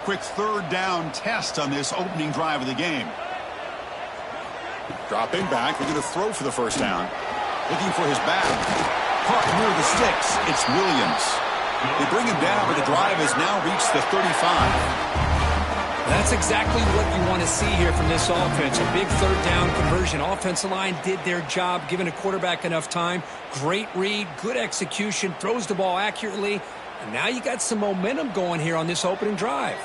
Quick third down test on this opening drive of the game. Dropping back, looking to throw for the first down. Looking for his back. Caught near the sticks. It's Williams. They bring him down, but the drive has now reached the 35. That's exactly what you want to see here from this offense. A big third down conversion. Offensive line did their job, giving a quarterback enough time. Great read, good execution, throws the ball accurately. And now you got some momentum going here on this opening drive.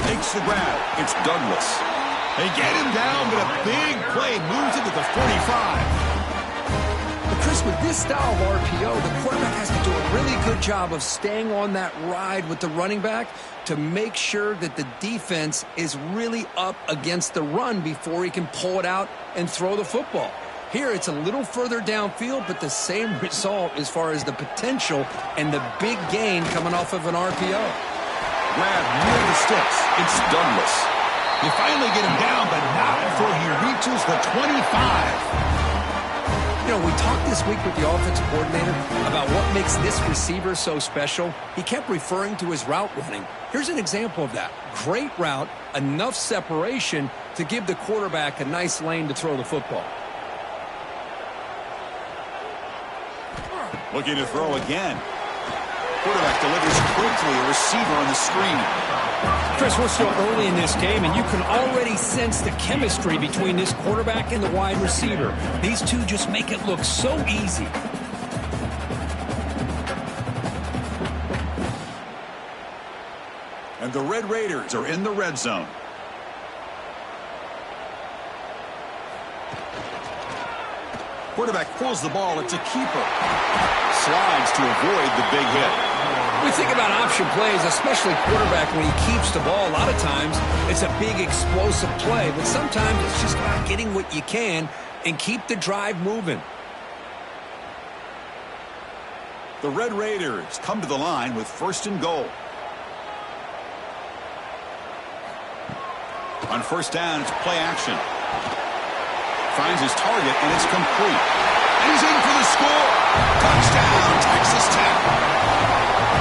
Makes the grab. It's Douglas. They get him down, but a big play moves into the 45. But Chris, with this style of RPO, the quarterback has to do a really good job of staying on that ride with the running back to make sure that the defense is really up against the run before he can pull it out and throw the football. Here, it's a little further downfield, but the same result as far as the potential and the big gain coming off of an RPO. Grab near the sticks. It's Douglas. You finally get him down, but not before he reaches the 25. You know, we talked this week with the offensive coordinator about what makes this receiver so special. He kept referring to his route running. Here's an example of that. Great route, enough separation to give the quarterback a nice lane to throw the football. Looking to throw again. Quarterback delivers quickly, a receiver on the screen. Chris, we're still early in this game, and you can already sense the chemistry between this quarterback and the wide receiver. These two just make it look so easy. And the Red Raiders are in the red zone. Quarterback pulls the ball. It's a keeper. Slides to avoid the big hit. We think about option plays, especially quarterback, when he keeps the ball. A lot of times, it's a big explosive play, but sometimes it's just about getting what you can and keep the drive moving. The Red Raiders come to the line with first and goal. On first down, it's play action. Finds his target, and it's complete. And he's in for the score. Touchdown, Texas Tech.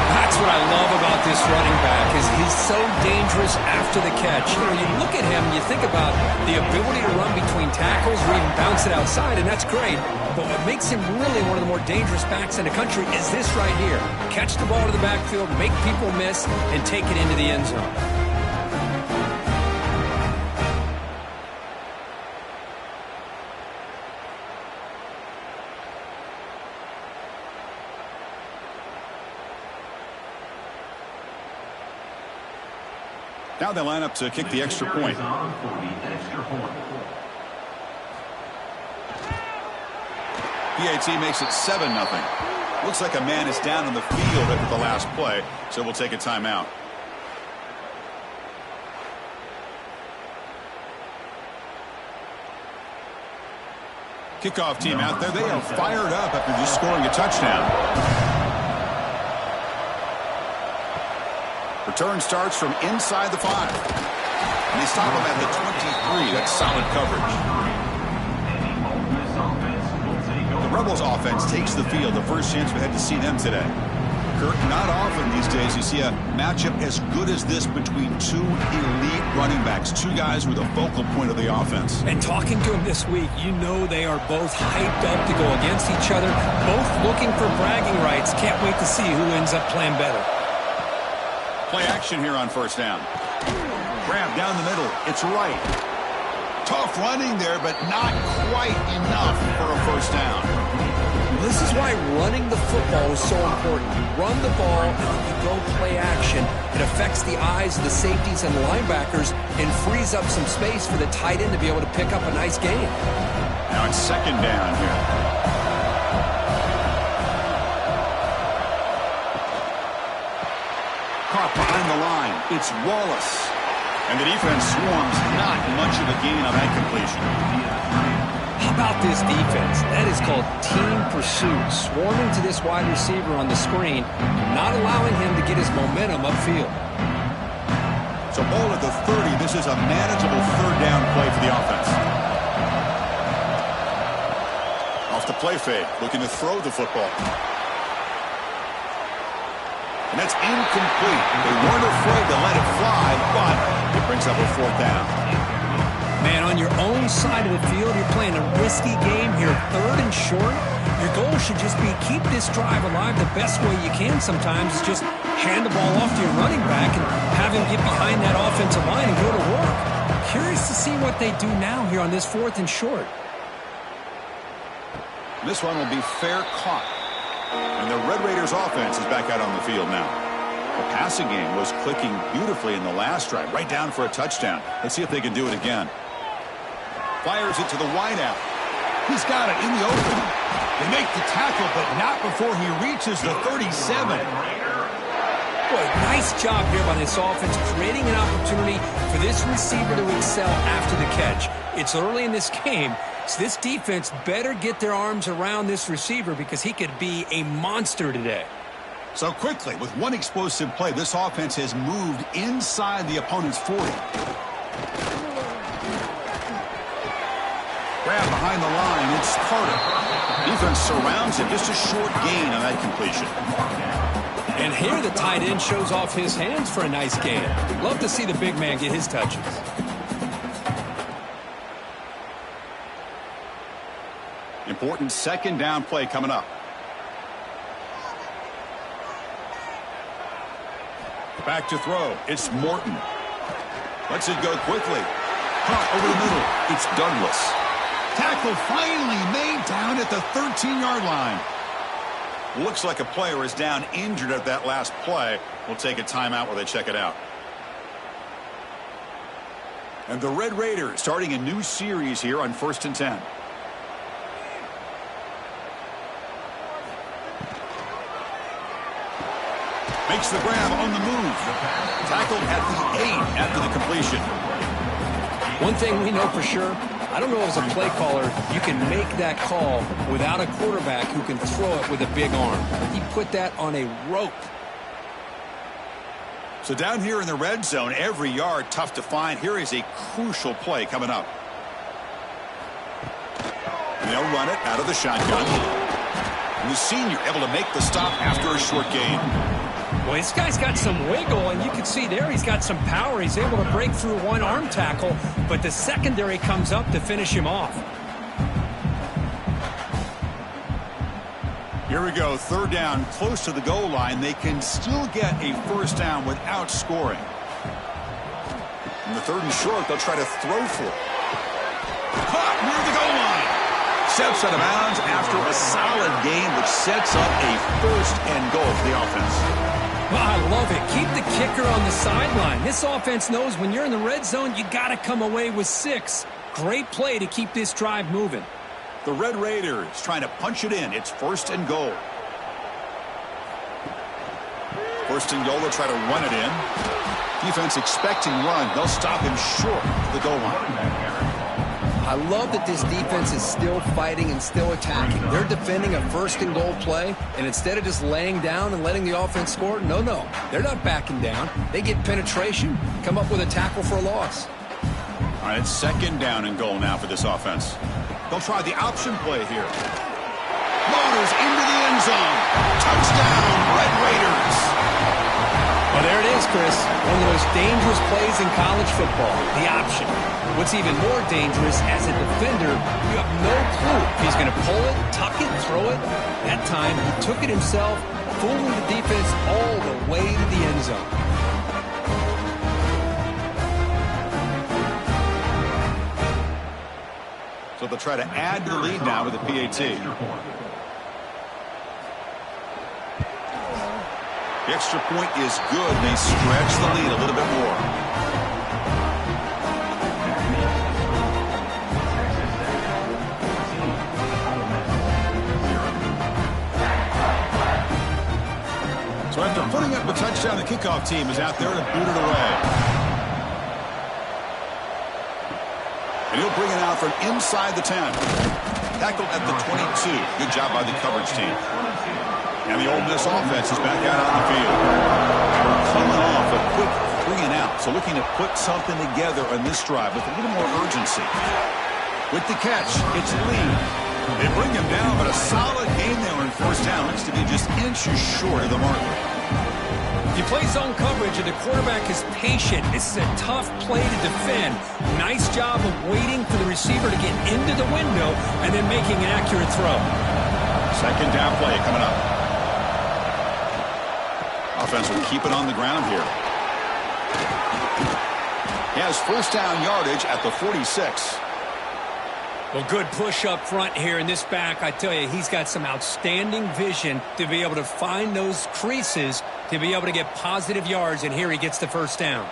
That's what I love about this running back, is he's so dangerous after the catch. You know, you look at him, you think about the ability to run between tackles or even bounce it outside, and that's great. But what makes him really one of the more dangerous backs in the country is this right here. Catch the ball to the backfield, make people miss, and take it into the end zone. Now they line up to kick the extra point. PAT makes it 7-0. Looks like a man is down on the field after the last play, so we'll take a timeout. Kickoff team out there. They are fired up after just scoring a touchdown. Return starts from inside the 5. And they stop him at the 23. That's solid coverage. The Rebels offense takes the field. The first chance we had to see them today. Kirk, not often these days you see a matchup as good as this between two elite running backs. Two guys who are the focal point of the offense. And talking to them this week, you know they are both hyped up to go against each other. Both looking for bragging rights. Can't wait to see who ends up playing better. Play action here on first down. Grab down the middle. It's right. Tough running there, but not quite enough for a first down. This is why running the football is so important. You run the ball, and then you go play action. It affects the eyes of the safeties and the linebackers and frees up some space for the tight end to be able to pick up a nice gain. Now it's second down here. Caught behind the line. It's Wallace. And the defense swarms. Not much of a gain on that completion. How about this defense? That is called team pursuit. Swarming to this wide receiver on the screen, not allowing him to get his momentum upfield. So ball at the 30. This is a manageable third down play for the offense. Off the play fake. Looking to throw the football. That's incomplete. They weren't afraid to let it fly, but it brings up a 4th down. Man, on your own side of the field, you're playing a risky game here, 3rd and short. Your goal should just be keep this drive alive the best way you can sometimes is just hand the ball off to your running back and have him get behind that offensive line and go to work. Curious to see what they do now here on this 4th and short. This one will be fair caught. And the Red Raiders offense is back out on the field now. The passing game was clicking beautifully in the last drive, right down for a touchdown. Let's see if they can do it again. Fires it to the wideout. He's got it in the open. They make the tackle, but not before he reaches the 37. Boy, nice job here by this offense, creating an opportunity for this receiver to excel after the catch. It's early in this game, so this defense better get their arms around this receiver because he could be a monster today. So quickly, with one explosive play, this offense has moved inside the opponent's 40. Grab behind the line, it's Carter. Defense surrounds him, just a short gain on that completion. And here the tight end shows off his hands for a nice gain. Love to see the big man get his touches. Important 2nd down play coming up. Back to throw. It's Morton. Lets it go quickly. Caught over the middle. It's Douglas. Tackle finally made down at the 13-yard line. Looks like a player is down injured at that last play. We'll take a timeout while they check it out. And the Red Raiders starting a new series here on 1st and 10. Makes the grab on the move. Tackled at the 8 after the completion. One thing we know for sure, I don't know as a play caller, you can make that call without a quarterback who can throw it with a big arm. He put that on a rope. So down here in the red zone, every yard tough to find. Here is a crucial play coming up. And they'll run it out of the shotgun. And the senior able to make the stop after a short gain. Well, this guy's got some wiggle, and you can see there he's got some power. He's able to break through one arm tackle, but the secondary comes up to finish him off. Here we go, 3rd down, close to the goal line. They can still get a 1st down without scoring. In the 3rd and short, they'll try to throw for it. Caught near the goal line. Steps out of bounds after a solid game, which sets up a 1st and goal for the offense. Well, I love it. Keep the kicker on the sideline. This offense knows when you're in the red zone, you got to come away with 6. Great play to keep this drive moving. The Red Raiders trying to punch it in. It's 1st and goal. 1st and goal, they'll try to run it in. Defense expecting run. They'll stop him short of the goal line. I love that this defense is still fighting and still attacking. They're defending a 1st and goal play, and instead of just laying down and letting the offense score, no, they're not backing down. They get penetration, come up with a tackle for a loss. All right, it's 2nd down and goal now for this offense. They'll try the option play here. Loaders into the end zone. Touchdown, Red Raiders. Well, there it is, Chris. One of the most dangerous plays in college football, the option. What's even more dangerous, as a defender, you have no clue if he's going to pull it, tuck it, throw it. That time, he took it himself, fooling the defense all the way to the end zone. So they'll try to add to the lead now with the PAT. The extra point is good. They stretch the lead a little bit more. So after putting up a touchdown, the kickoff team is out there to boot it away. And he'll bring it out from inside the 10. Tackled at the 22. Good job by the coverage team. And the Ole Miss offense is back out on the field. Coming off a quick 3 and out. So looking to put something together on this drive with a little more urgency. With the catch, it's Lee. They bring him down, but a solid game there on 1st down. Looks to be just inches short of the mark. You play zone coverage and the quarterback is patient. This is a tough play to defend. Nice job of waiting for the receiver to get into the window and then making an accurate throw. Second down play coming up. Offense will keep it on the ground here. He has first down yardage at the 46. Well, good push up front here in this back. I tell you, he's got some outstanding vision to be able to find those creases to be able to get positive yards, and here he gets the first down.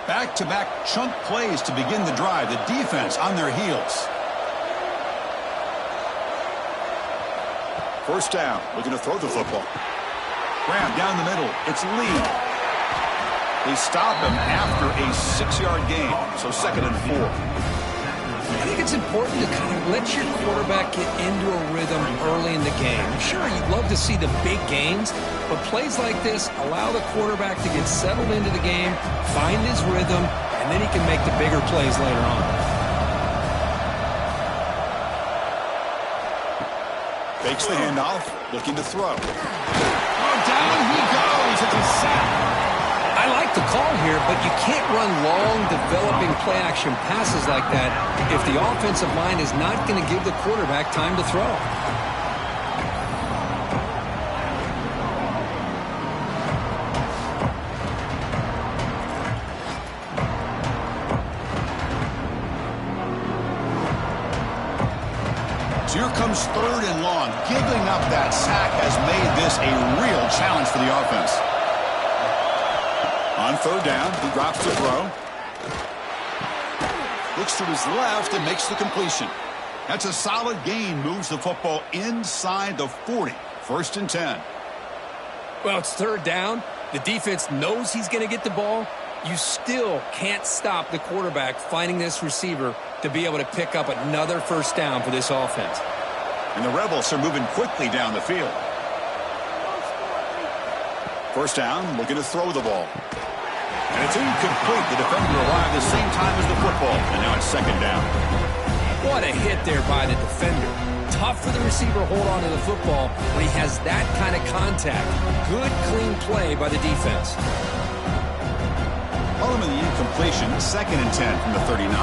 Back-to-back chunk plays to begin the drive. The defense on their heels. First down, looking to throw the football. Graham down the middle. It's Lee. They stop him after a 6-yard gain, so 2nd and 4. I think it's important to kind of let your quarterback get into a rhythm early in the game. Sure, you'd love to see the big gains, but plays like this allow the quarterback to get settled into the game, find his rhythm, and then he can make the bigger plays later on. Fakes the handoff, looking to throw. Oh, down he goes. It's a sack. I like the call here, but you can't run long, developing play-action passes like that if the offensive line is not going to give the quarterback time to throw. So here comes 3rd and long. Giving up that sack has made this a real challenge for the offense. On 3rd down, he drops to throw. Looks to his left and makes the completion. That's a solid gain. Moves the football inside the 40. 1st and 10. Well, it's 3rd down. The defense knows he's going to get the ball. You still can't stop the quarterback finding this receiver to be able to pick up another first down for this offense. And the Rebels are moving quickly down the field. First down, looking to throw the ball. And it's incomplete. The defender arrived at the same time as the football. And now it's 2nd down. What a hit there by the defender. Tough for the receiver to hold on to the football when he has that kind of contact. Good, clean play by the defense. Hold him in the incompletion. 2nd and 10 from the 39.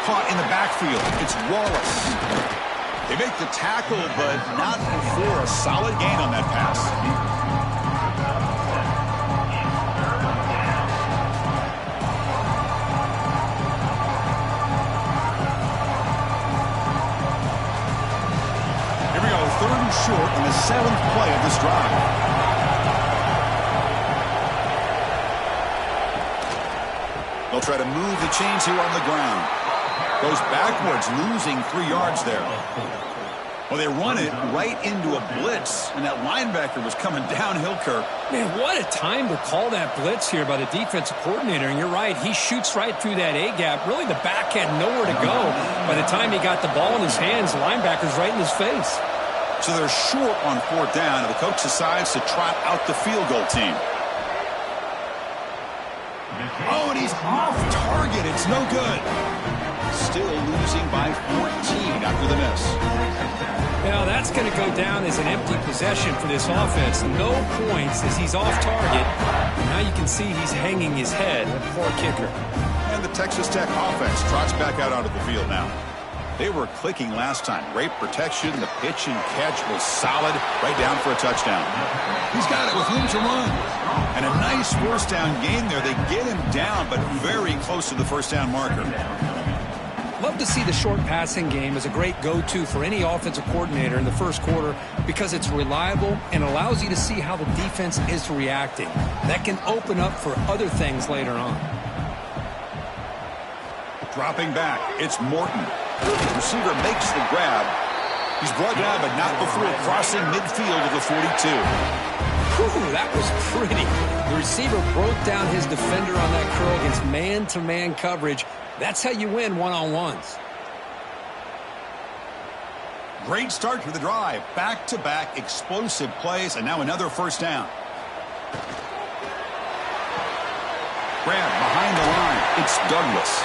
Caught in the backfield. It's Wallace. They make the tackle, but not before a solid gain on that pass. Here we go, 3rd and short on the 7th play of this drive. They'll try to move the chains here on the ground. Goes backwards, losing 3 yards there. Well, they run it right into a blitz, and that linebacker was coming downhill, Kirk. Man, what a time to call that blitz here by the defensive coordinator. And you're right, he shoots right through that A-gap. Really, the back had nowhere to go. By the time he got the ball in his hands, the linebacker's right in his face. So they're short on 4th down, and the coach decides to trot out the field goal team. Oh, and he's off target. It's no good. Still losing by 14 after the miss. Now that's going to go down as an empty possession for this offense. No points as he's off target. Now you can see he's hanging his head. Poor kicker. And the Texas Tech offense trots back out onto the field now. They were clicking last time. Great protection. The pitch and catch was solid. Right down for a touchdown. He's got it with room to run. And a nice first down gain there. They get him down, but very close to the first down marker. Love to see the short passing game as a great go-to for any offensive coordinator in the first quarter because it's reliable and allows you to see how the defense is reacting. That can open up for other things later on. Dropping back, it's Morton. The receiver makes the grab. He's brought down, but not before crossing midfield of the 42. Whew, that was pretty. The receiver broke down his defender on that curl against man-to-man coverage. That's how you win one-on-ones. Great start to the drive. Back-to-back explosive plays, and now another first down. Grab behind the line. It's Douglas.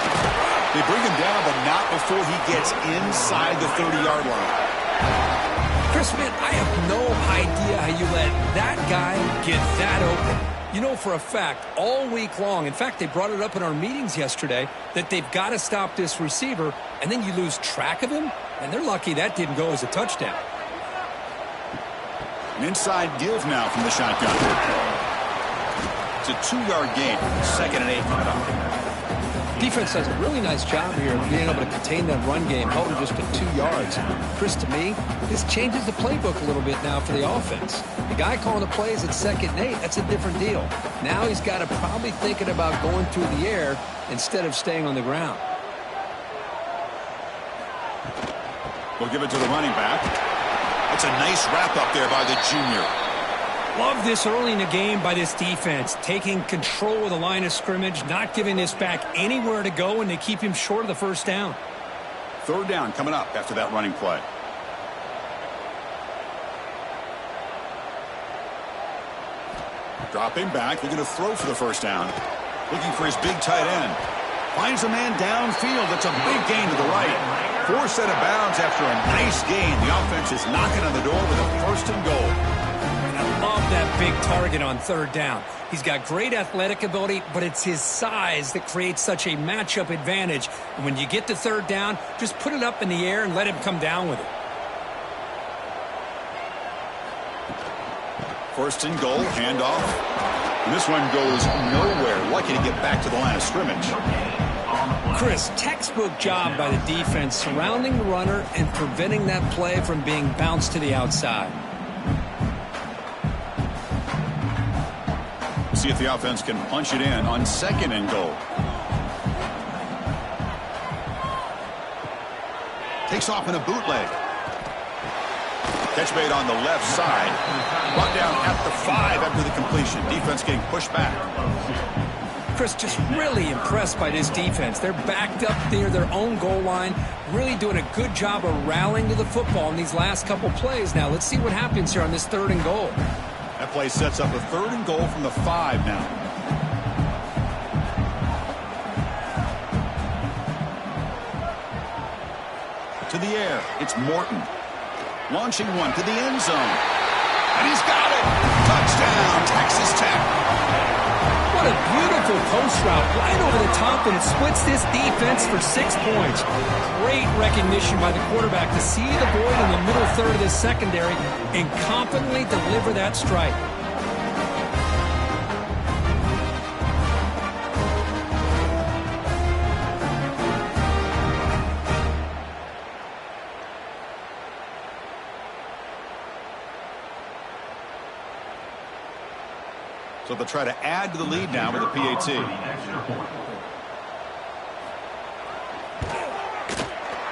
They bring him down, but not before he gets inside the 30-yard line. Chris, man, I have no idea how you let that guy get that open. You know for a fact, all week long, in fact, they brought it up in our meetings yesterday, that they've got to stop this receiver, and then you lose track of him, and they're lucky that didn't go as a touchdown. An inside give now from the shotgun. It's a 2-yard gain. 2nd and 8 coming up. Defense does a really nice job here of being able to contain that run game, held him just to 2 yards. Chris, to me, this changes the playbook a little bit now for the offense. The guy calling the plays at 2nd and 8, that's a different deal. Now he's got to probably thinking about going through the air instead of staying on the ground. We'll give it to the running back. That's a nice wrap up there by the junior. Love this early in the game by this defense, taking control of the line of scrimmage, not giving this back anywhere to go, and they keep him short of the first down. 3rd down coming up after that running play. Dropping back, looking to throw for the first down. Looking for his big tight end. Finds a man downfield. That's a big gain to the right. Forced out of bounds after a nice gain. The offense is knocking on the door with a 1st and goal. I love that big target on 3rd down. He's got great athletic ability, but it's his size that creates such a matchup advantage. And when you get to 3rd down, just put it up in the air and let him come down with it. 1st and goal, handoff. And this one goes nowhere. Lucky to get back to the line of scrimmage. Chris, textbook job by the defense surrounding the runner and preventing that play from being bounced to the outside. See if the offense can punch it in on 2nd and goal. Takes off in a bootleg. Catch made on the left side. Brought down at the 5 after the completion. Defense getting pushed back. Chris, just really impressed by this defense. They're backed up near their own goal line, really doing a good job of rallying to the football in these last couple plays. Now, let's see what happens here on this 3rd and goal. That play sets up a 3rd and goal from the 5 now. To the air, it's Morton. Launching one to the end zone. And he's got it! Touchdown, Texas Tech! What a beautiful post route right over the top, and it splits this defense for 6 points. Great recognition by the quarterback to see the void in the middle 3rd of this secondary and confidently deliver that strike. So they'll try to add to the lead now with a PAT.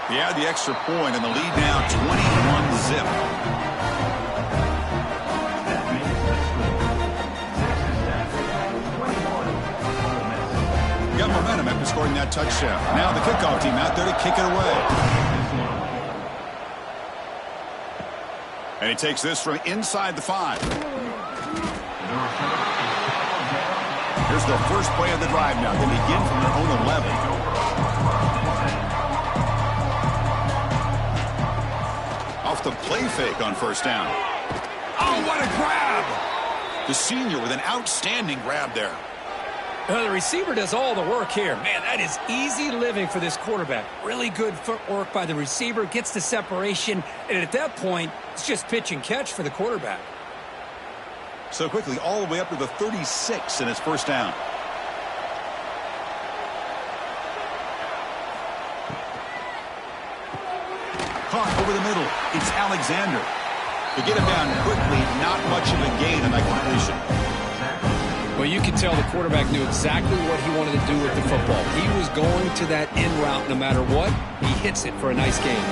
They add the extra point, and the lead now 21-zip. Got momentum after scoring that touchdown. Now the kickoff team out there to kick it away. And he takes this from inside the 5. Here's their first play of the drive now. They begin from their own 11. Off the play fake on 1st down. Oh, what a grab! The senior with an outstanding grab there. The receiver does all the work here. Man, that is easy living for this quarterback. Really good footwork by the receiver, gets the separation, and at that point, it's just pitch and catch for the quarterback. So quickly, all the way up to the 36 in his 1st down. Caught over the middle. It's Alexander. To get him down quickly, not much of a gain on that completion. Well, you could tell the quarterback knew exactly what he wanted to do with the football. He was going to that in route no matter what. He hits it for a nice gain.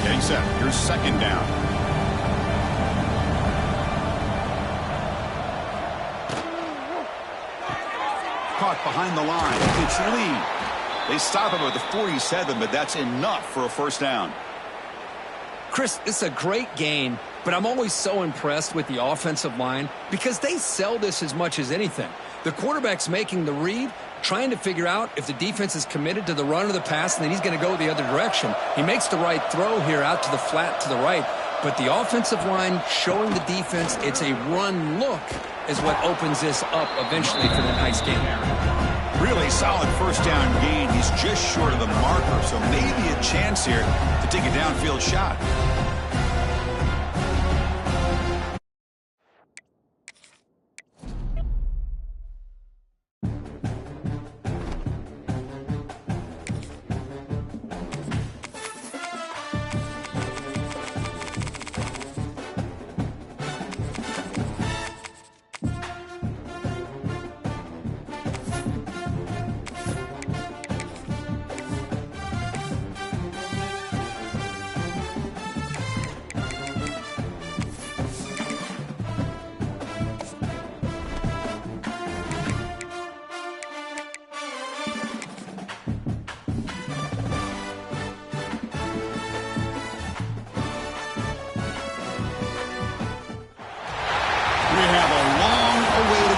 Getting set. Here's 2nd down. Caught behind the line. It's Lee. They stop him at the 47, but that's enough for a 1st down. Chris, it's a great game, but I'm always so impressed with the offensive line because they sell this as much as anything. The quarterback's making the read, trying to figure out if the defense is committed to the run or the pass, and then he's going to go the other direction. He makes the right throw here out to the flat to the right, but the offensive line showing the defense it's a run look is what opens this up eventually for the nice game. Really solid first down gain. He's just short of the marker, so maybe a chance here to take a downfield shot.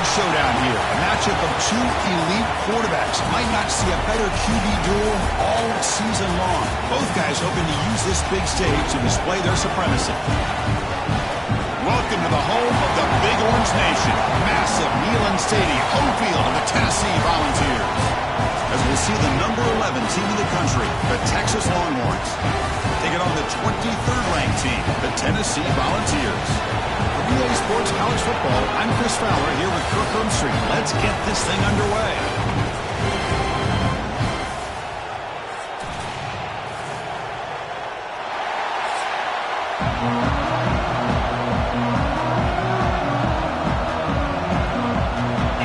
Showdown here. A matchup of two elite quarterbacks. Might not see a better QB duel all season long. Both guys hoping to use this big stage to display their supremacy. Welcome to the home of the Big Orange Nation. Massive Neyland Stadium, home field of the Tennessee Volunteers. As we'll see the number 11 team in the country, the Texas Longhorns, taking on the 23rd ranked team, the Tennessee Volunteers. For EA Sports College Football, I'm Chris Fowler here with Kirk Herbstreit. Let's get this thing underway.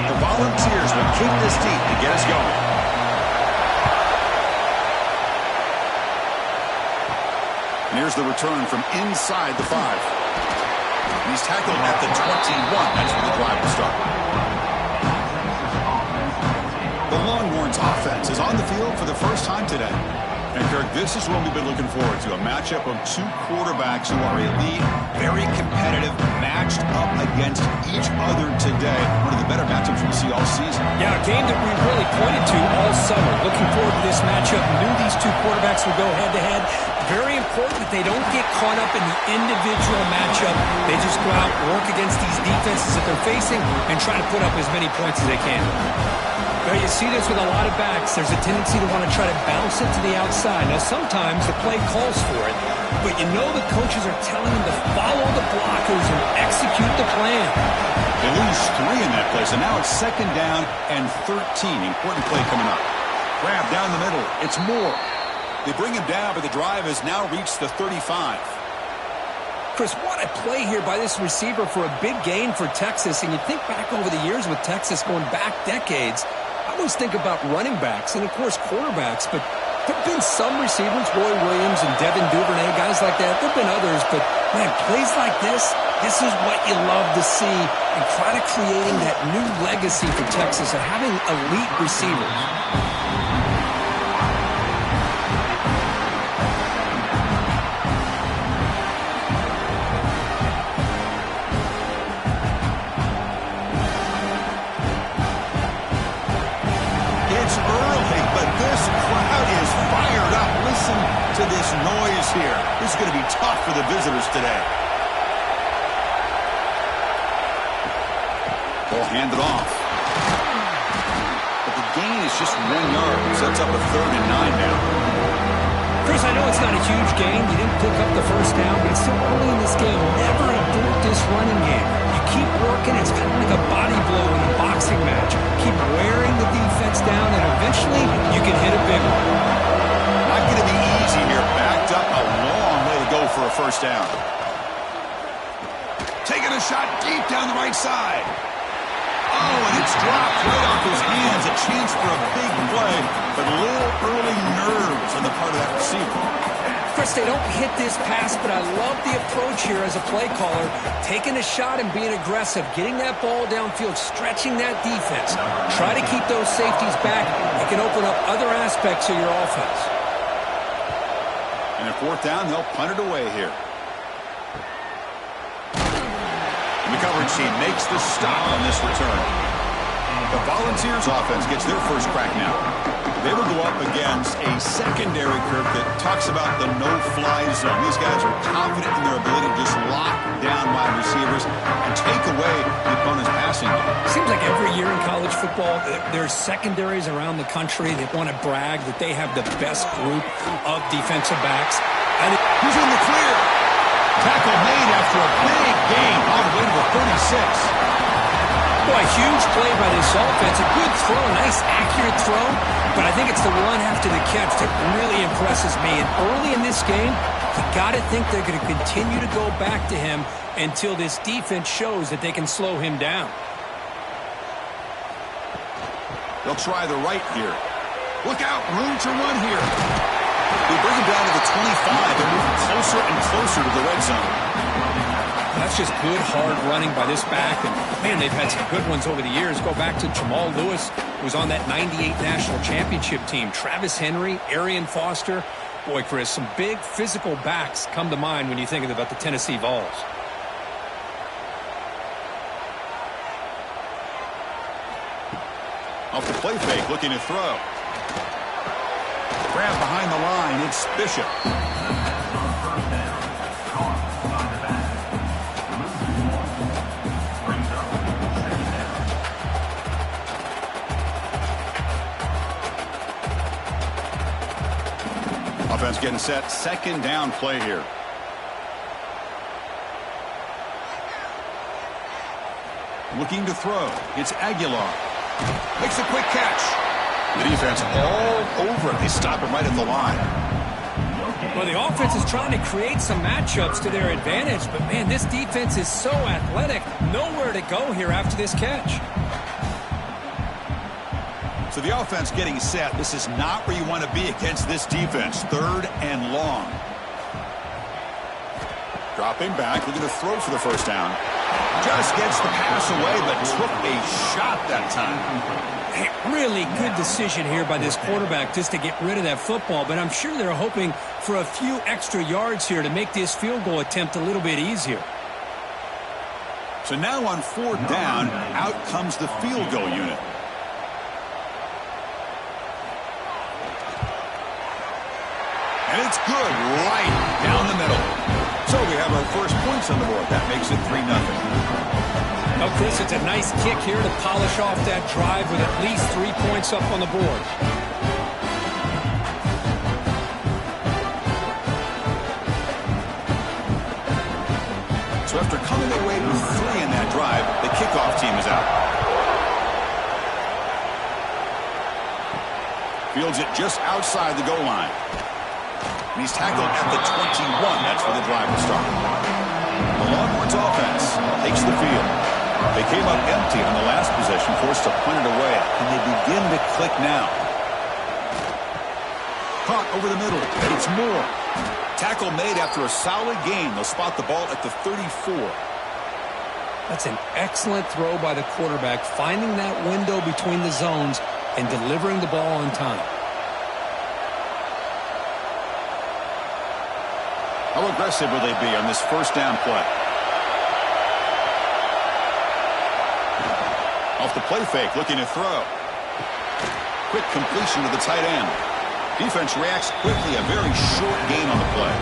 The Volunteers will kick this deep to get us going. And here's the return from inside the 5. He's tackled at the 21. That's where the drive will start. The Longhorns offense is on the field for the first time today. And Kirk, this is what we've been looking forward to, a matchup of two quarterbacks who are elite, very competitive, matched up against each other today. One of the better matchups we'll see all season. Yeah, a game that we really pointed to all summer. Looking forward to this matchup. Knew these two quarterbacks would go head-to-head. Very important that they don't get caught up in the individual matchup. They just go out, work against these defenses that they're facing, and try to put up as many points as they can. Well, you see this with a lot of backs. There's a tendency to want to try to bounce it to the outside. Now, sometimes the play calls for it, but you know the coaches are telling them to follow the blockers and execute the plan. They lose 3 in that play, so now it's second down and 13. Important play coming up. Grab down the middle. It's Moore. They bring him down, but the drive has now reached the 35. Chris, what a play here by this receiver for a big gain for Texas. And you think back over the years with Texas going back decades, I always think about running backs and, of course, quarterbacks. But there have been some receivers, Roy Williams and Devin Duvernay, guys like that. There have been others. But, man, plays like this is what you love to see. And kind of creating that new legacy for Texas of having elite receivers. To this noise here. This is going to be tough for the visitors today. Ball handed off. But the gain is just 1 yard. Sets up a 3rd and 9 now. Chris, I know it's not a huge gain. You didn't pick up the first down, but it's still early in this game. Never abort this running game. You keep working. It's kind of like a body blow in a boxing match. Keep wearing the defense down, and eventually you can hit a big one. Not going to be easy here. Backed up a long way to go for a first down. Taking a shot deep down the right side. Oh, and it's dropped right off his hands. A chance for a big play, but a little early nerves on the part of that receiver. Chris, they don't hit this pass, but I love the approach here as a play caller. Taking a shot and being aggressive, getting that ball downfield, stretching that defense. Try to keep those safeties back. It can open up other aspects of your offense. And at 4th down, they'll punt it away here. And the coverage team makes the stop on this return. The Volunteers offense gets their first crack now. They will go up against a secondary, Kirk, that talks about the no-fly zone. These guys are confident in their ability to just lock down wide receivers and take away the opponent's passing game. Seems like every year in college football, there's secondaries around the country that want to brag that they have the best group of defensive backs. And he's in the clear. Tackle made after a big gain all the way to the 36. Boy, huge play by this offense. A good throw, a nice accurate throw, but I think it's the run after the catch that really impresses me. And early in this game, you got to think they're going to continue to go back to him until this defense shows that they can slow him down. They'll try the right here. Look out, room to run here. They bring him down to the 25. They're moving closer and closer to the red zone. That's just good, hard running by this back. And, man, they've had some good ones over the years. Go back to Jamal Lewis, who was on that 98 National Championship team. Travis Henry, Arian Foster. Boy, Chris, some big physical backs come to mind when you think about the Tennessee Vols. Off the play fake, looking to throw. Grab behind the line, it's Bishop. Offense getting set, second down play here. Looking to throw, it's Aguilar. Makes a quick catch. The defense all over it. They stop him right at the line. Well, the offense is trying to create some matchups to their advantage, but, man, this defense is so athletic. Nowhere to go here after this catch. So the offense getting set. This is not where you want to be against this defense. Third and long. Dropping back, looking to throw for the first down. Just gets the pass away, but took a shot that time. Hey, really good decision here by this quarterback just to get rid of that football, but I'm sure they're hoping for a few extra yards here to make this field goal attempt a little bit easier. So now on fourth down, out comes the field goal unit. And it's good right down the middle. So we have our first points on the board. That makes it 3-0. Now, Chris, it's a nice kick here to polish off that drive with at least 3 points up on the board. So after coming away with 3 in that drive, the kickoff team is out. Fields it just outside the goal line. And he's tackled at the 21. That's where the drive will start. The Longhorns offense takes the field. They came up empty on the last possession, forced to punt it away. And they begin to click now. Caught over the middle. It's Moore. Tackle made after a solid gain. They'll spot the ball at the 34. That's an excellent throw by the quarterback, finding that window between the zones and delivering the ball on time. How aggressive will they be on this first down play? Off the play fake, looking to throw. Quick completion to the tight end. Defense reacts quickly, a very short gain on the play.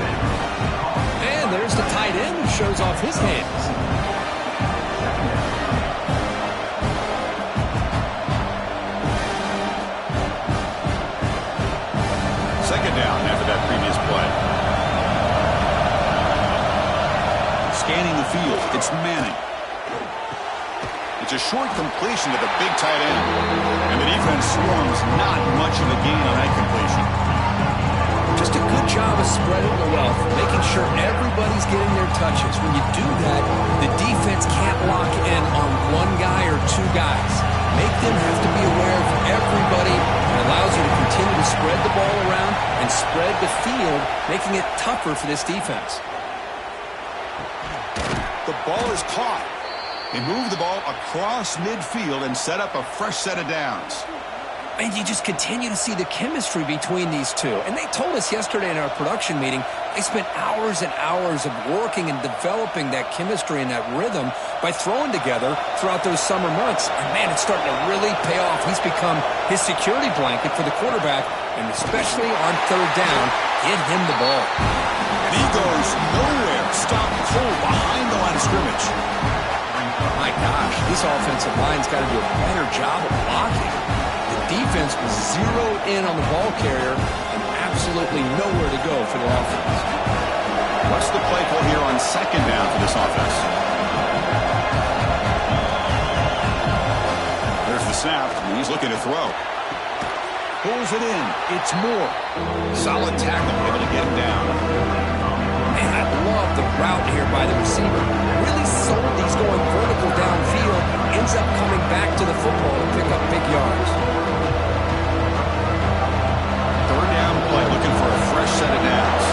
And there's the tight end who shows off his hands. Second down after that previous play. Scanning the field, it's Manning. It's a short completion to the big tight end. And the defense swarms, not much of a gain on that completion. Just a good job of spreading the wealth, making sure everybody's getting their touches. When you do that, the defense can't lock in on one guy or two guys. Make them have to be aware of everybody. It allows you to continue to spread the ball around and spread the field, making it tougher for this defense. The ball is caught. They move the ball across midfield and set up a fresh set of downs. And you just continue to see the chemistry between these two. And they told us yesterday in our production meeting, they spent hours and hours of working and developing that chemistry and that rhythm by throwing together throughout those summer months. And, man, it's starting to really pay off. He's become his security blanket for the quarterback, and especially on third down, get him the ball. And he goes nowhere. Stopped cold behind the line of scrimmage. My gosh, this offensive line's got to do a better job of blocking. The defense was zeroed in on the ball carrier and absolutely nowhere to go for the offense. What's the play call here on second down for this offense? There's the snap, and he's looking to throw. Pulls it in. It's Moore. Solid tackle, able to get him down. Man, I love the route here by the receiver. Really sold he's going vertical downfield. Ends up coming back to the football to pick up big yards. Third down play, looking for a fresh set of downs.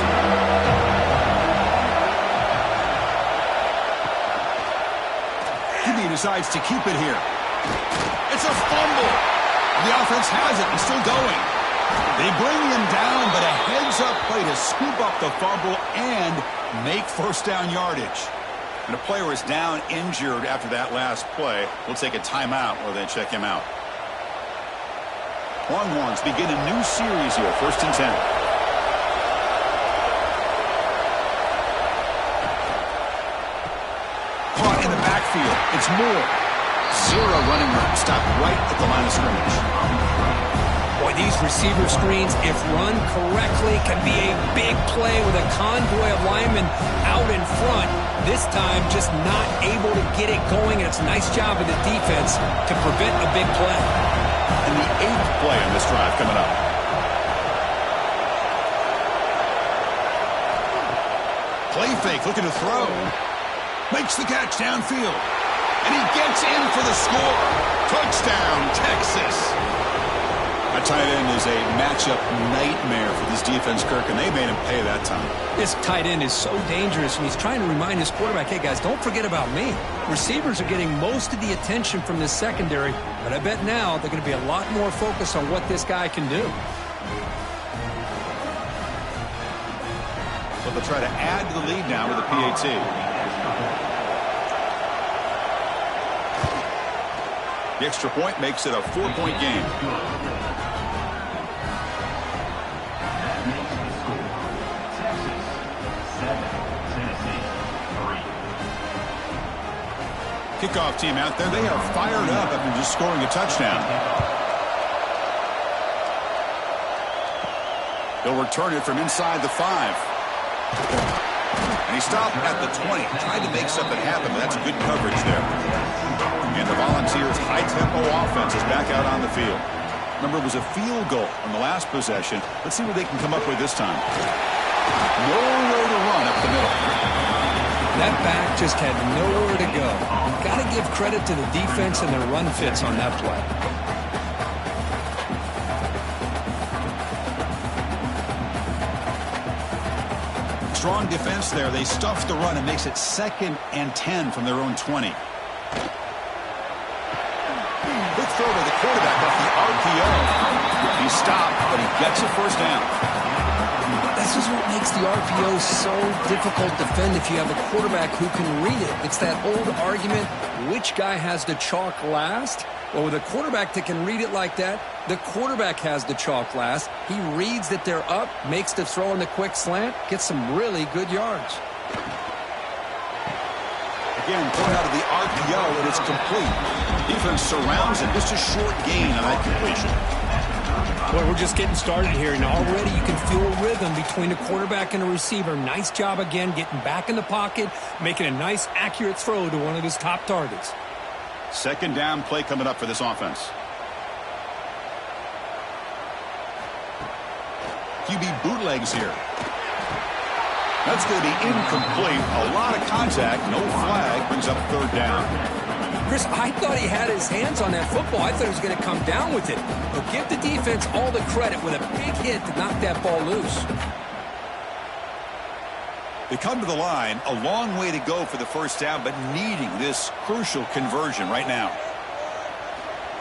QB decides to keep it here. It's a fumble. The offense has it and still going. They bring him down, but a heads-up play to scoop up the fumble and make first down yardage. And a player is down injured after that last play. We'll take a timeout while they check him out. Longhorns begin a new series here, 1st and 10. Caught in the backfield. It's Moore. Zero running room. Stopped right at the line of scrimmage. Boy, these receiver screens, if run correctly, can be a big play with a convoy of linemen out in front. This time, just not able to get it going, and it's a nice job of the defense to prevent a big play. And the 8th play on this drive coming up. Play fake, looking to throw. Makes the catch downfield. And he gets in for the score. Touchdown, Texas. That tight end is a matchup nightmare for this defense, Kirk, and they made him pay that time. This tight end is so dangerous, and he's trying to remind his quarterback, hey, guys, don't forget about me. Receivers are getting most of the attention from this secondary, but I bet now they're going to be a lot more focused on what this guy can do. So they'll try to add to the lead now with a PAT. The extra point makes it a 4-point game. Kickoff team out there. They are fired up after just scoring a touchdown. They'll return it from inside the 5. And he stopped at the 20. Tried to make something happen, but that's good coverage there. And the Volunteers' high-tempo offense is back out on the field. Remember, it was a field goal on the last possession. Let's see what they can come up with this time. Nowhere to run up the middle. That back just had nowhere to go. Got to give credit to the defense and their run fits on that play. Strong defense there. They stuff the run and makes it 2nd and 10 from their own 20. Quick throw to the quarterback off the RPO. He stopped, but he gets a first down. This is what makes the RPO so difficult to defend if you have a quarterback who can read it. It's that old argument, which guy has the chalk last? Well, with a quarterback that can read it like that, the quarterback has the chalk last. He reads that they're up, makes the throw in the quick slant, gets some really good yards. Again, going out of the RPO, and it's complete. Defense surrounds it. Just a short gain on that completion. Boy, we're just getting started here, and already you can feel a rhythm between the quarterback and the receiver. Nice job again getting back in the pocket, making a nice, accurate throw to one of his top targets. 2nd down play coming up for this offense. QB bootlegs here. That's going to be incomplete. A lot of contact. No flag. Brings up 3rd down. Chris, I thought he had his hands on that football. I thought he was going to come down with it. But give the defense all the credit with a big hit to knock that ball loose. They come to the line. A long way to go for the first down, but needing this crucial conversion right now.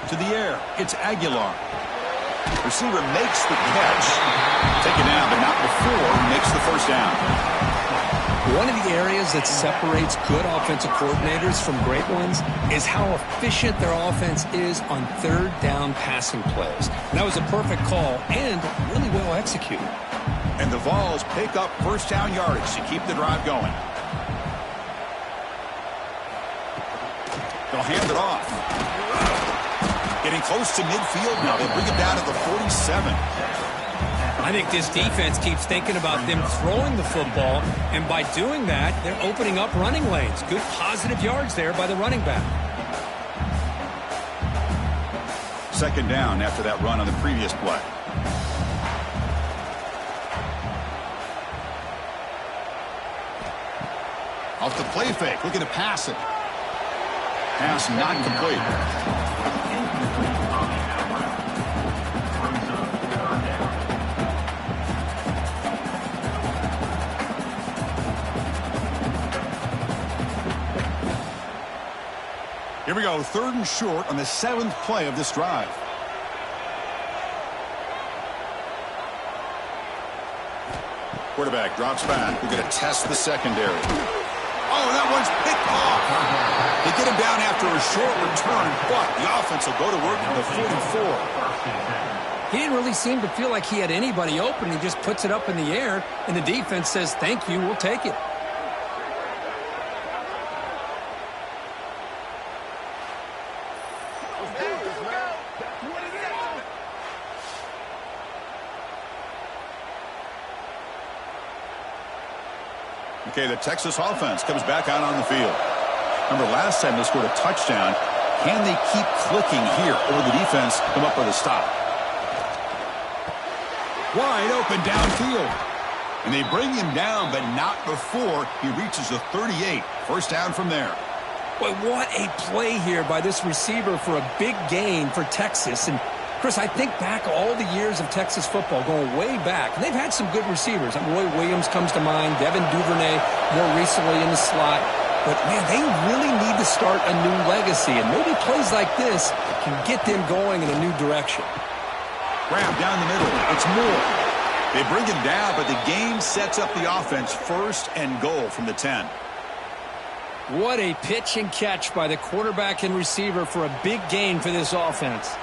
To the air. It's Aguilar. Receiver makes the catch. Taken down, but not before he makes the first down. One of the areas that separates good offensive coordinators from great ones is how efficient their offense is on third down passing plays. And that was a perfect call and really well executed. And the Vols pick up first down yardage to keep the drive going. They'll hand it off. Getting close to midfield now. They bring it down to the 47. I think this defense keeps thinking about them throwing the football, and by doing that, they're opening up running lanes. Good positive yards there by the running back. Second down after that run on the previous play. Off the play fake, looking to pass it. Pass not complete. Here we go, third and short on the 7th play of this drive. Quarterback drops back. We're going to test the secondary. Oh, that one's picked off. They get him down after a short return, but the offense will go to work at the 44. He didn't really seem to feel like he had anybody open. He just puts it up in the air, and the defense says, thank you, we'll take it. Okay, the Texas offense comes back out on the field. Remember, last time they scored a touchdown. Can they keep clicking here, or the defense come up with a stop? Wide open downfield. And they bring him down, but not before he reaches the 38. First down from there. Boy, what a play here by this receiver for a big gain for Texas. And Chris, I think back all the years of Texas football, going way back, and they've had some good receivers. Roy Williams comes to mind, Devin Duvernay more recently in the slot. But, man, they really need to start a new legacy, and maybe plays like this can get them going in a new direction. Grab down the middle. It's Moore. They bring him down, but the game sets up the offense first and goal from the 10. What a pitch and catch by the quarterback and receiver for a big gain for this offense.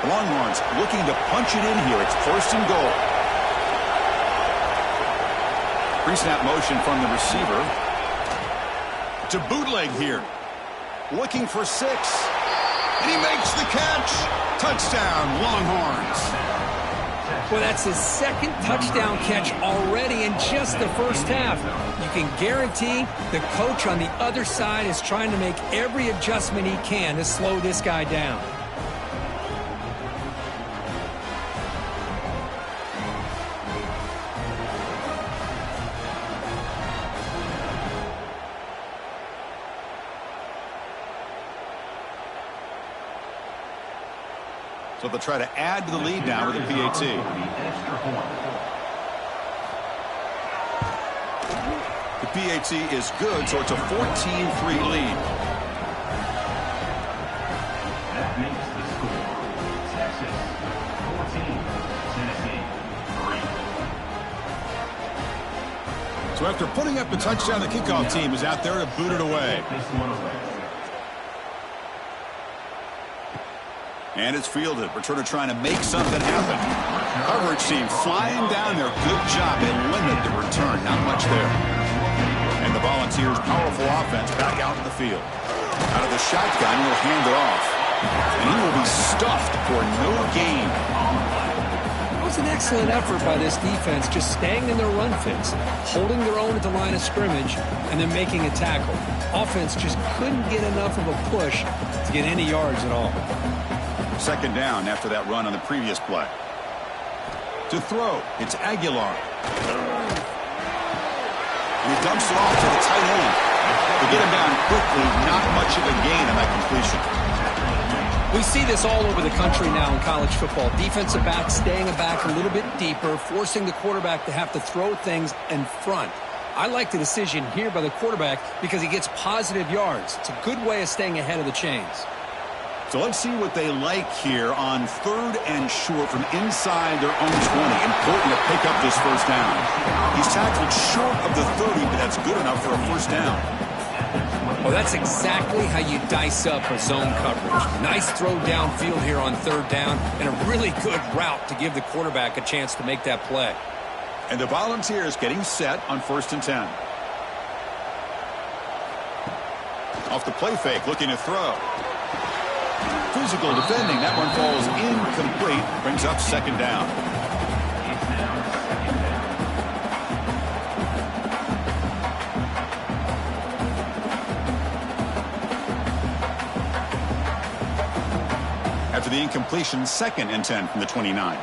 Longhorns looking to punch it in here. It's first and goal. Pre-snap motion from the receiver. To bootleg here. Looking for 6. And he makes the catch. Touchdown, Longhorns. Well, that's his second touchdown catch already in just the first half. You can guarantee the coach on the other side is trying to make every adjustment he can to slow this guy down. So they'll try to add to the lead now with a PAT. The PAT is good, so it's a 14-3 lead. That makes the score Texas 14, Tennessee 3. So after putting up a touchdown, the kickoff team is out there to boot it away. And it's fielded. Returner trying to make something happen. Coverage team flying down there. Good job. They limit the return. Not much there. And the Volunteers' powerful offense back out in the field. Out of the shotgun, he'll hand it off. And he will be stuffed for no gain. It was an excellent effort by this defense, just staying in their run fits, holding their own at the line of scrimmage, and then making a tackle. Offense just couldn't get enough of a push to get any yards at all. Second down after that run on the previous play. To throw, it's Aguilar. And he dumps it off to the tight end. To get him down quickly, not much of a gain on that completion. We see this all over the country now in college football. Defensive backs staying back a little bit deeper, forcing the quarterback to have to throw things in front. I like the decision here by the quarterback because he gets positive yards. It's a good way of staying ahead of the chains. So let's see what they like here on 3rd and short from inside their own 20. Important to pick up this first down. He's tackled short of the 30, but that's good enough for a first down. Well, that's exactly how you dice up a zone coverage. Nice throw downfield here on 3rd down, and a really good route to give the quarterback a chance to make that play. And the Volunteers getting set on 1st and 10. Off the play fake, looking to throw. Physical defending. That one falls incomplete. Brings up 2nd down. After the incompletion, 2nd and 10 from the 29.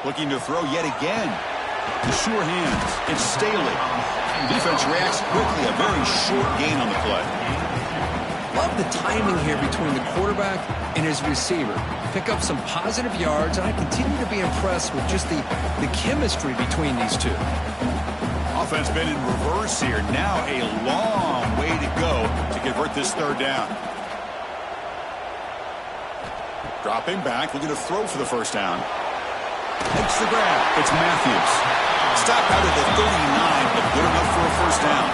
Looking to throw yet again. The sure hands. It's Staley. Defense reacts quickly. A very short gain on the play. Love the timing here between the quarterback and his receiver. Pick up some positive yards, and I continue to be impressed with just the chemistry between these two. Offense been in reverse here. Now a long way to go to convert this 3rd down. Dropping back, looking to throw for the first down. Makes the grab. It's Matthews. Stopped out at the 39, but good enough for a first down.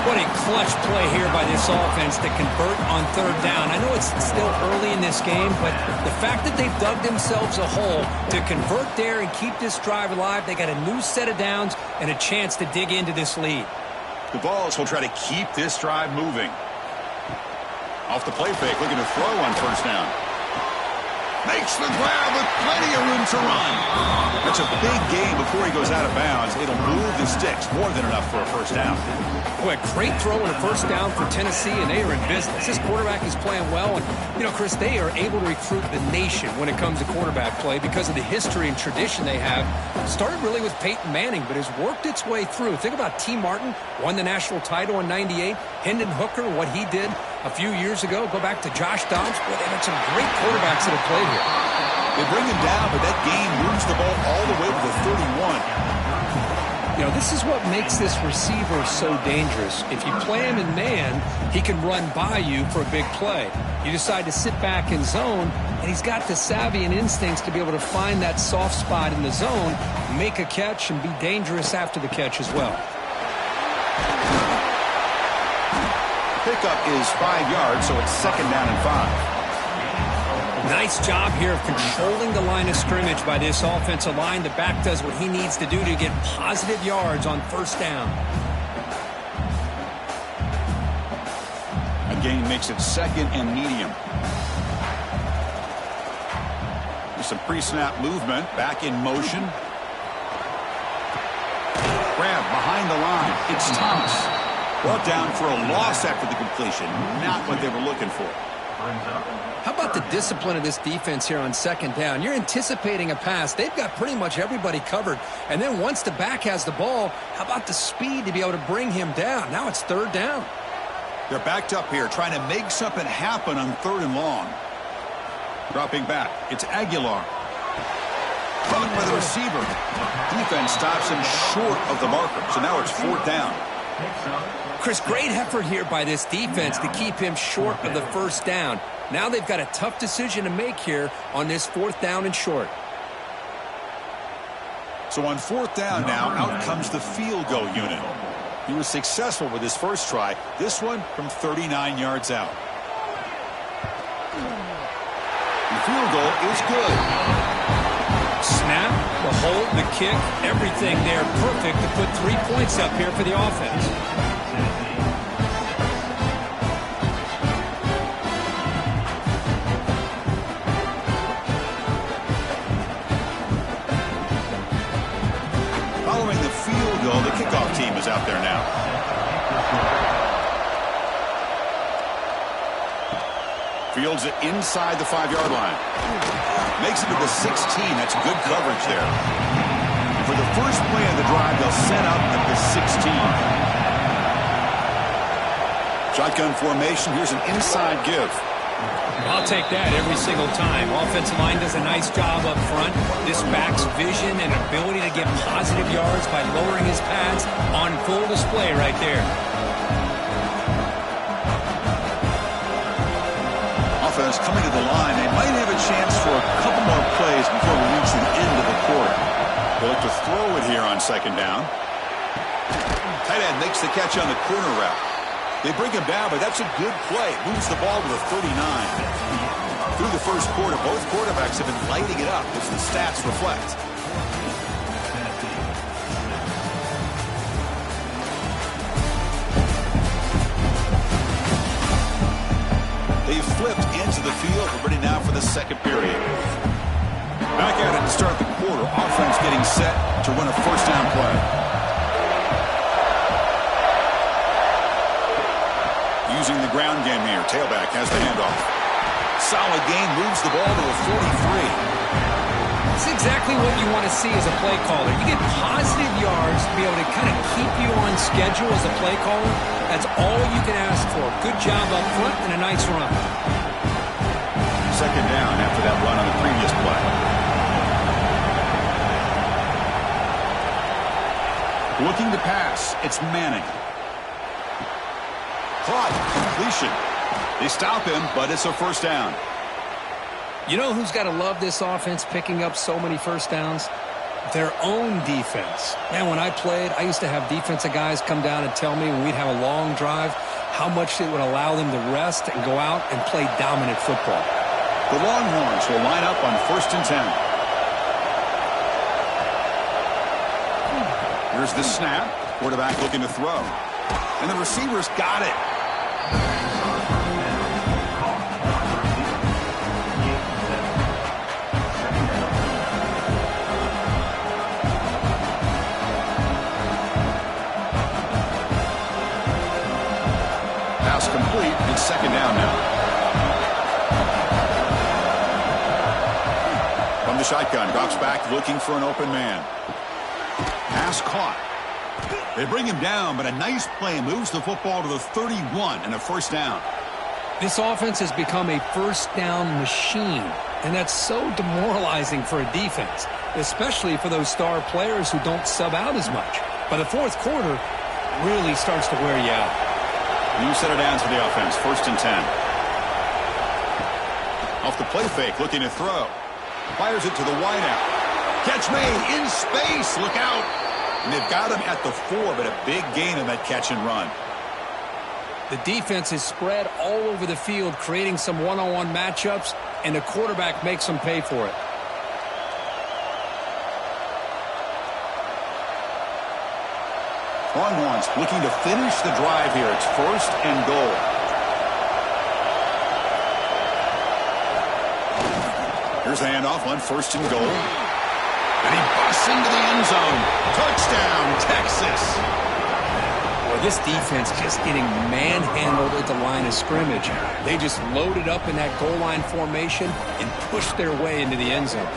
What a clutch play here by this offense to convert on 3rd down. I know it's still early in this game, but the fact that they've dug themselves a hole to convert there and keep this drive alive, they got a new set of downs and a chance to dig into this lead. The Vols will try to keep this drive moving. Off the play fake, looking to throw on 1st down. Makes the grab with plenty of room to run. That's a big gain before he goes out of bounds. It'll move the sticks. More than enough for a first down. Boy, a great throw and a first down for Tennessee, and they are in business. This quarterback is playing well, and, you know, Chris, they are able to recruit the nation when it comes to quarterback play because of the history and tradition they have. Started really with Peyton Manning, but has worked its way through. Think about T. Martin, won the national title in '98. Hendon Hooker, what he did a few years ago. Go back to Josh Dobbs. Boy, they've had some great quarterbacks that have played here. They bring him down, but that gain moves the ball all the way to the 31. You know, this is what makes this receiver so dangerous. If you play him in man, he can run by you for a big play. You decide to sit back in zone, and he's got the savvy and instincts to be able to find that soft spot in the zone, make a catch, and be dangerous after the catch as well. Pickup is 5 yards, so it's 2nd down and 5. Nice job here of controlling the line of scrimmage by this offensive line. The back does what he needs to do to get positive yards on 1st down. A gain makes it 2nd and medium. There's some pre-snap movement. Back in motion. Grab behind the line. It's Thomas. Brought down for a loss after the completion. Not what they were looking for. How about the discipline of this defense here on 2nd down? You're anticipating a pass. They've got pretty much everybody covered. And then once the back has the ball, how about the speed to be able to bring him down? Now it's 3rd down. They're backed up here, trying to make something happen on 3rd and long. Dropping back. It's Aguilar. Caught by the receiver. Defense stops him short of the marker. So now it's 4th down. Chris, great effort here by this defense to keep him short of the first down. Now they've got a tough decision to make here on this 4th down and short. So on 4th down now, out comes the field goal unit. He was successful with his first try. This one from 39 yards out. The field goal is good. Snap, the hold, the kick, everything there perfect to put 3 points up here for the offense. Following the field goal, the kickoff team is out there now. Fields it inside the 5-yard line. Makes it to the 16. That's good coverage there. For the first play of the drive, they'll set up at the 16. Shotgun formation. Here's an inside give. I'll take that every single time. Offensive line does a nice job up front. This back's vision and ability to get positive yards by lowering his pads on full display right there. Offense coming to the line. They might have a chance for a couple more plays before we reach the end of the quarter. They'll look to throw it here on second down. Tight end makes the catch on the corner route. They bring him down, but that's a good play. Moves the ball to the 39. Through the first quarter, both quarterbacks have been lighting it up, as the stats reflect. They've flipped into the field. We're ready now for the second period. Back at it to start the quarter. Offense getting set to run a first down play. Using the ground game here. Tailback has the handoff. Solid gain, moves the ball to the 43. That's exactly what you want to see as a play caller. You get positive yards to be able to kind of keep you on schedule as a play caller. That's all you can ask for. Good job up front and a nice run. Second down after that run on the previous play. Looking to pass. It's Manning. Caught. Completion. They stop him, but it's a first down. You know who's got to love this offense picking up so many first downs? Their own defense. Man, when I played, I used to have defensive guys come down and tell me when we'd have a long drive how much it would allow them to rest and go out and play dominant football. The Longhorns will line up on 1st and 10. Here's the snap. Quarterback looking to throw. And the receivers got it. Pass complete. It's second down now. From the shotgun, drops back looking for an open man. Pass caught. They bring him down, but a nice play moves the football to the 31 and a first down. This offense has become a first down machine, and that's so demoralizing for a defense, especially for those star players who don't sub out as much. By the fourth quarter, it really starts to wear you out. New set of downs for the offense, 1st and 10. Off the play fake, looking to throw. Fires it to the wideout. Catch made in space. Look out. And they've got him at the 4, but a big gain in that catch and run. The defense is spread all over the field, creating some one-on-one matchups, and the quarterback makes them pay for it. Longhorns looking to finish the drive here. It's 1st and goal. Here's the handoff on 1st and goal. And he busts into the end zone. Touchdown, Texas. Boy, this defense just getting manhandled at the line of scrimmage. They just loaded up in that goal line formation and pushed their way into the end zone.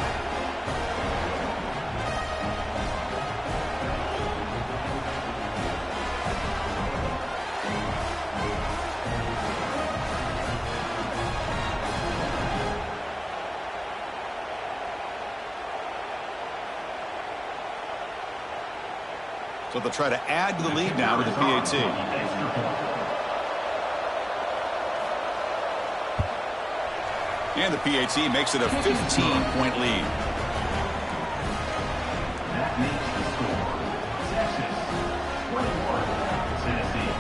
So they'll try to add to the lead now with the PAT. And the PAT makes it a 15-point lead. That makes the score Texas 21, Tennessee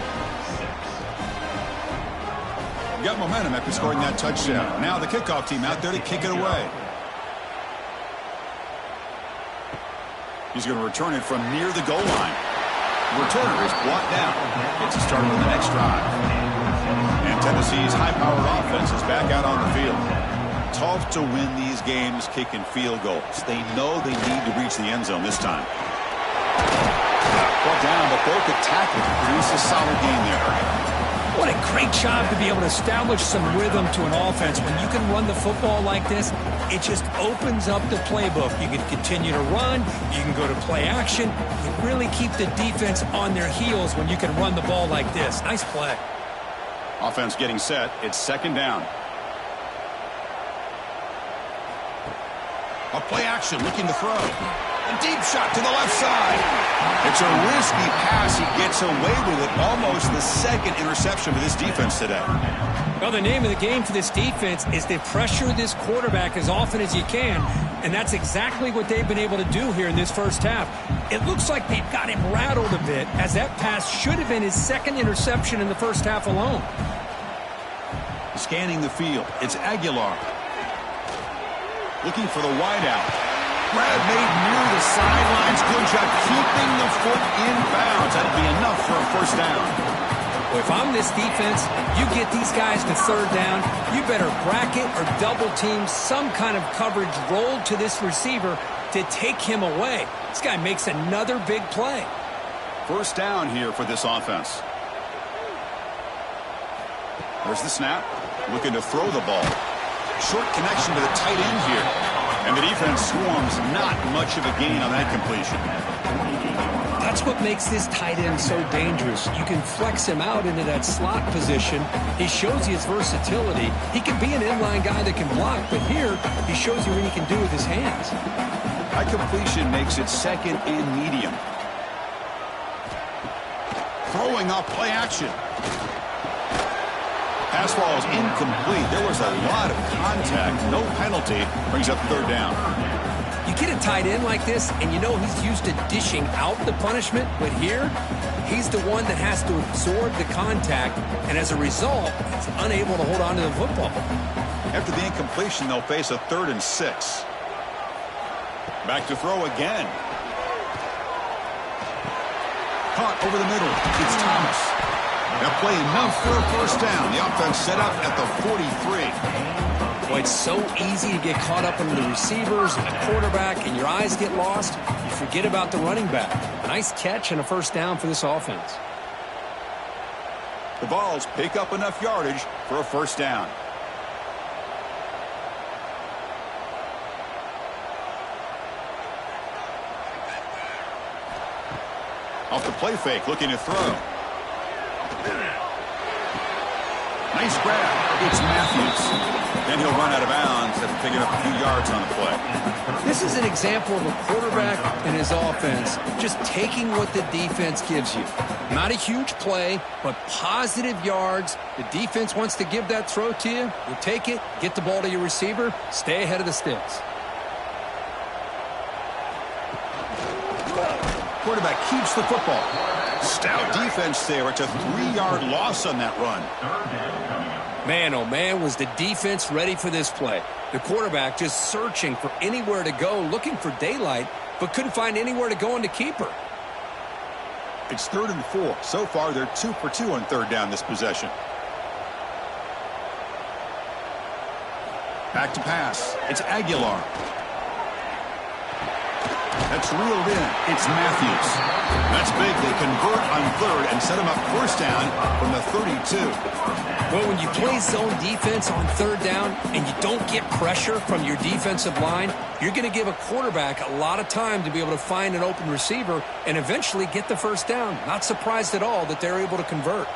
6. Got momentum after scoring that touchdown. Now the kickoff team out there to kick it away. He's going to return it from near the goal line. The returner is brought down. Gets a start on the next drive. And Tennessee's high-powered offense is back out on the field. Tough to win these games kicking field goals. They know they need to reach the end zone this time. Brought down, but broke the tackle to produce a solid game there. What a great job to be able to establish some rhythm to an offense. When you can run the football like this, it just opens up the playbook. You can continue to run. You can go to play action. You really keep the defense on their heels when you can run the ball like this. Nice play. Offense getting set. It's second down. A play action, looking to throw. A deep shot to the left side. It's a risky pass. He gets away with it. Almost the second interception for this defense today. Well, the name of the game for this defense is to pressure this quarterback as often as you can, and that's exactly what they've been able to do here in this first half. It looks like they've got him rattled a bit, as that pass should have been his second interception in the first half alone. Scanning the field, it's Aguilar. Looking for the wideout. Grab made near the sidelines. Good job keeping the foot in bounds. That'll be enough for a first down. Well, if I'm this defense, you get these guys to third down, you better bracket or double team some kind of coverage rolled to this receiver to take him away. This guy makes another big play. First down here for this offense. There's the snap. Looking to throw the ball. Short connection to the tight end here. And the defense swarms. Not much of a gain on that completion. That's what makes this tight end so dangerous. You can flex him out into that slot position. He shows you his versatility. He can be an inline guy that can block, but here he shows you what he can do with his hands. That completion makes it second and medium. Throwing up play action. Pass ball is incomplete. There was a lot of contact. No penalty. Brings up third down. You get a tight end like this, and you know he's used to dishing out the punishment, but here, he's the one that has to absorb the contact, and as a result, he's unable to hold on to the football. After the incompletion, they'll face a 3rd and 6. Back to throw again. Caught over the middle. It's Thomas. That play enough for a first down. The offense set up at the 43. Boy, it's so easy to get caught up in the receivers and the quarterback, and your eyes get lost. You forget about the running back. Nice catch and a first down for this offense. The Vols pick up enough yardage for a first down. Off the play fake, looking to throw. Nice grab. It's Matthews. Then he'll run out of bounds after picking up a few yards on the play. This is an example of a quarterback and his offense just taking what the defense gives you. Not a huge play, but positive yards. The defense wants to give that throw to you. You take it, get the ball to your receiver, stay ahead of the sticks. Quarterback keeps the football. Stout defense there. It's a 3-yard loss on that run. Man, oh man, was the defense ready for this play. The quarterback just searching for anywhere to go, looking for daylight, but couldn't find anywhere to go into keeper. It's 3rd and 4. So far, they're 2 for 2 on third down this possession. Back to pass. It's Aguilar. That's reeled in. It's Matthews. That's big. They convert on 3rd and set him up first down from the 32. Well, when you play zone defense on 3rd down and you don't get pressure from your defensive line, you're going to give a quarterback a lot of time to be able to find an open receiver and eventually get the first down. Not surprised at all that they're able to convert.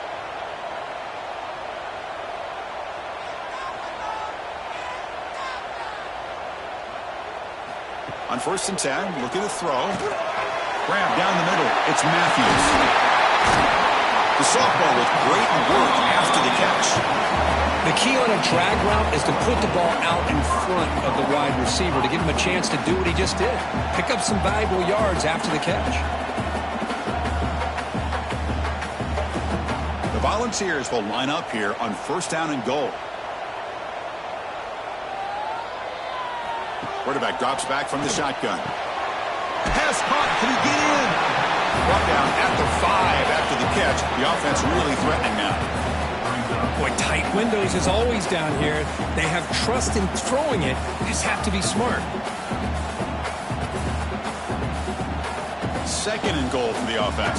On 1st and 10, looking to throw. Grab down the middle. It's Matthews. The sophomore with great work after the catch. The key on a drag route is to put the ball out in front of the wide receiver to give him a chance to do what he just did. Pick up some valuable yards after the catch. The Volunteers will line up here on 1st down and goal. Quarterback drops back from the shotgun. Pass caught. Can he get in? Brought down at the 5 after the catch. The offense really threatening now. Boy, tight windows is always down here. They have trust in throwing it. You just have to be smart. 2nd and goal for the offense.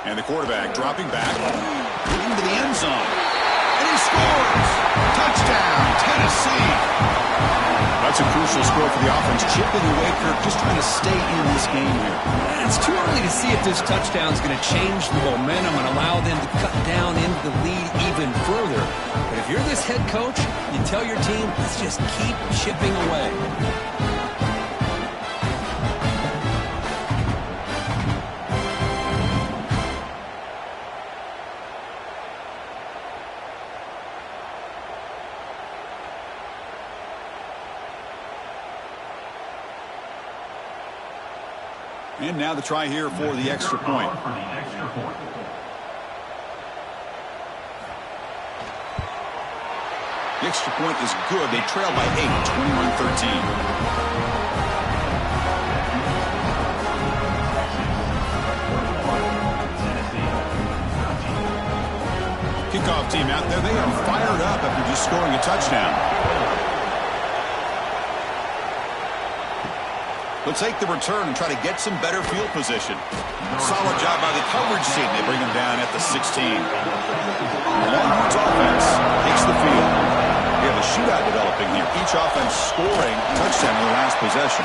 And the quarterback dropping back. Into the end zone. And he scores! Touchdown, Tennessee! That's It's a crucial score for the offense. Chipping away, Kirk, just trying to stay in this game here. It's too early to see if this touchdown is going to change the momentum and allow them to cut down into the lead even further. But if you're this head coach, you tell your team, let's just keep chipping away. And now the try here for the extra point. The extra point is good. They trail by 8, 21-13. Kickoff team out there. They are fired up after just scoring a touchdown. They'll take the return and try to get some better field position. Solid job by the coverage team. They bring him down at the 16. The Longhorns offense takes the field. We have a shootout developing here. Each offense scoring a touchdown in the last possession.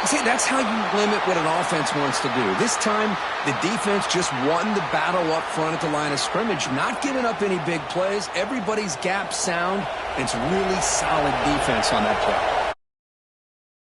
See, that's how you limit what an offense wants to do. This time, the defense just won the battle up front at the line of scrimmage, not giving up any big plays. Everybody's gap sound. It's really solid defense on that play.